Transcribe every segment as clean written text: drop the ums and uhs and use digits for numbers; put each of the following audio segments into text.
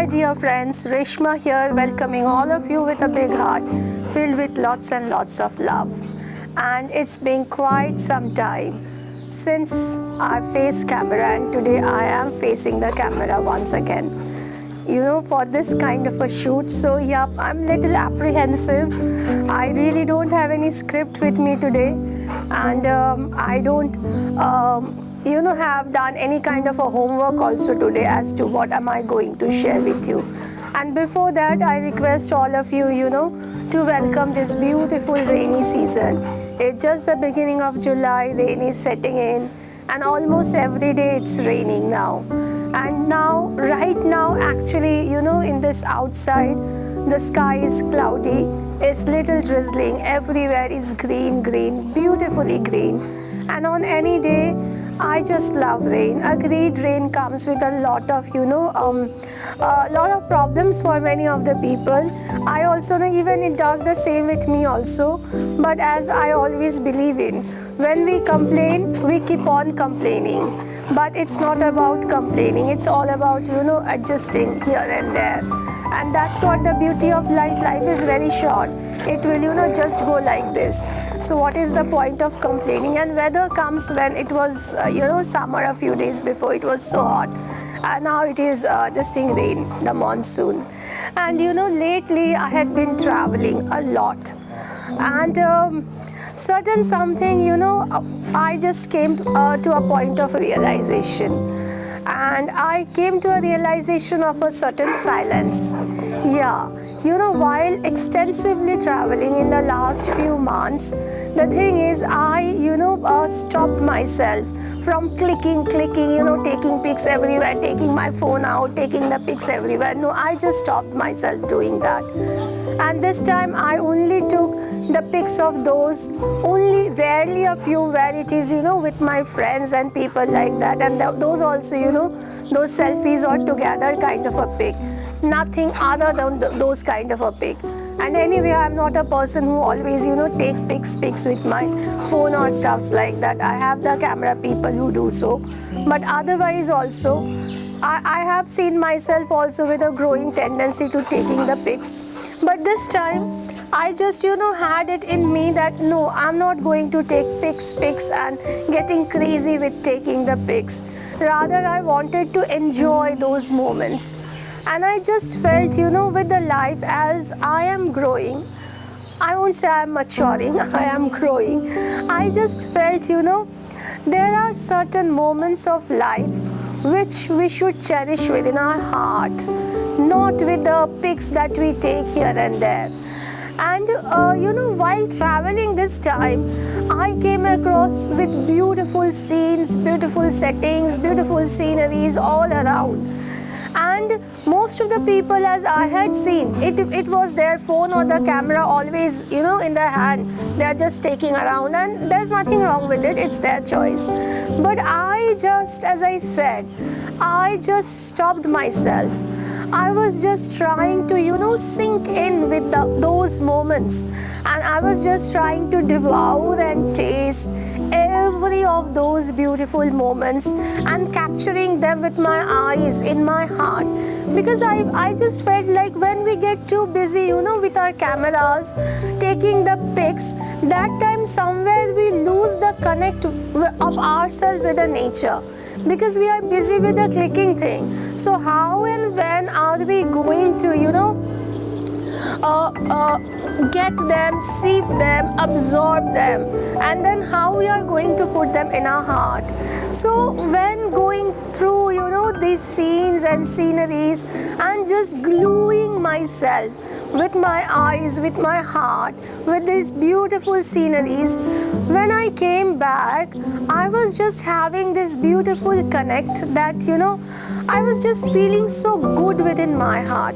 my dear friends, Reshma here, welcoming all of you with a big heart filled with lots and lots of love. And it's been quite some time since I faced camera, and today I am facing the camera once again. For this kind of a shoot. So yeah, I'm little apprehensive. I really don't have any script with me today, and I don't have done any kind of a homework also today as to what am I going to share with you. And before that, I request all of you, to welcome this beautiful rainy season. It's just the beginning of July, rain is setting in, and almost every day it's raining now. And now, right now, actually, in this outside, the sky is cloudy, it's little drizzling, everywhere is green, beautifully green. And on any day, I just love rain. Agreed, rain comes with a lot of, lot of problems for many of the people. I also know even it does the same with me also. But as I always believe in, when we complain, we keep on complaining. But it's not about complaining. It's all about, adjusting here and there. And that's what the beauty of life. Life is very short. It will, just go like this. So what is the point of complaining? And weather comes when it was, summer a few days before. It was so hot. And now it is rain, the monsoon. And, lately I had been traveling a lot. And certain something, I just came to a point of realization. And I came to a realization of a certain silence. Yeah, while extensively traveling in the last few months, the thing is I, stopped myself from clicking, taking pics everywhere, taking my phone out, taking the pics everywhere. No, I just stopped myself doing that. And this time I only took the pics of those, only rarely a few where it is, with my friends and people like that. And those also, those selfies all together kind of a pic. Nothing other than those kind of a pic. And anyway, I'm not a person who always, take pics with my phone or stuffs like that. I have the camera people who do so. But otherwise also, I have seen myself also with a growing tendency to taking the pics. But this time, I just, had it in me that no, I'm not going to take pics and getting crazy with taking the pics. Rather, I wanted to enjoy those moments. And I just felt, with the life as I am growing, I won't say I'm maturing, I am growing. I just felt, there are certain moments of life which we should cherish within our heart, not with the pics that we take here and there. And while traveling this time, I came across with beautiful scenes, beautiful settings, beautiful sceneries all around. And most of the people, as I had seen, it was their phone or the camera always, in their hand. They are just taking around, and there's nothing wrong with it. It's their choice. But I just, as I said, I just stopped myself. I was just trying to, sink in with those moments. And I was just trying to devour and taste every of those beautiful moments and capturing them with my eyes, in my heart. Because I just felt like when we get too busy, with our cameras, taking the pics, that time somewhere we lose the connect of ourselves with the nature. Because we are busy with the clicking thing. So how and when are we going to, get them, see them, absorb them, and then how we are going to put them in our heart. So when going through, these scenes and sceneries and just gluing myself with my eyes, with my heart, with these beautiful sceneries, when I came back, I was just having this beautiful connect that, I was just feeling so good within my heart.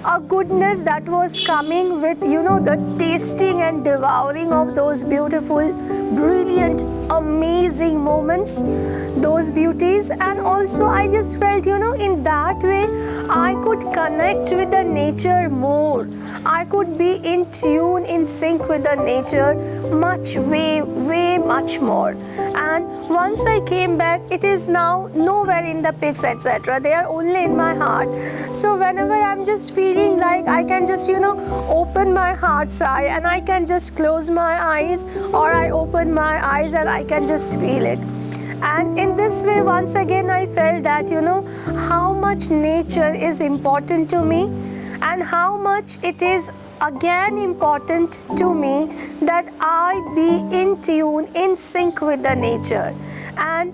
A goodness that was coming with, the tasting and devouring of those beautiful, brilliant amazing moments, those beauties. And also I just felt, in that way I could connect with the nature more. I could be in tune, in sync with the nature way much more. And once I came back, it is now nowhere in the pics, etc. They are only in my heart. So whenever I'm just feeling like I can just, open my heart's eye and I can just close my eyes, or I open my eyes and I can just feel it. And in this way, once again, I felt that, how much nature is important to me, and how much it is again important to me that I be in tune, in sync with the nature. And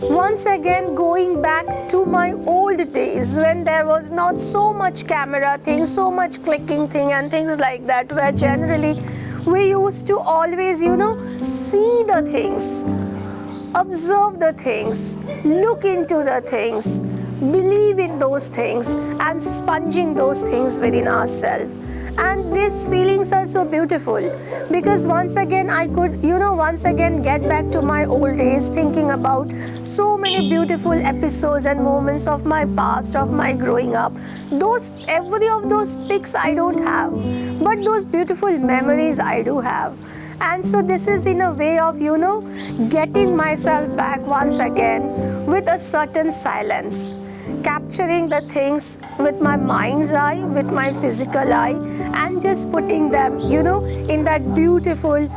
once again, going back to my old days when there was not so much camera thing, so much clicking thing and things like that, where generally we used to always, see the things, observe the things, look into the things, believe in those things, and sponging those things within ourselves. And these feelings are so beautiful, because once again I could, once again get back to my old days, thinking about so many beautiful episodes and moments of my past, of my growing up. Every of those pics I don't have, but those beautiful memories I do have. And so this is in a way of, getting myself back once again with a certain silence, capturing the things with my mind's eye, with my physical eye, and just putting them, in that beautiful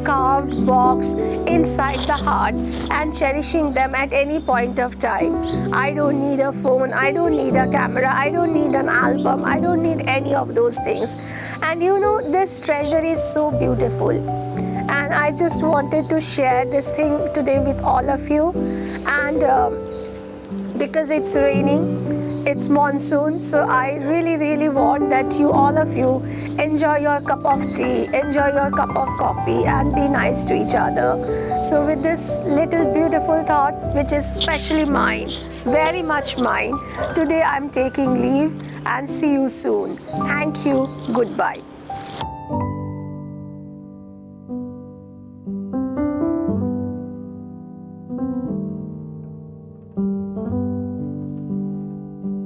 carved box inside the heart, and cherishing them at any point of time. I don't need a phone, I don't need a camera, I don't need an album, I don't need any of those things. And this treasure is so beautiful. And I just wanted to share this thing today with all of you. And because it's raining, it's monsoon, so I really want that all of you enjoy your cup of tea, enjoy your cup of coffee, and be nice to each other. So with this little beautiful thought, which is especially mine, very much mine, today I'm taking leave, and see you soon. Thank you. Goodbye.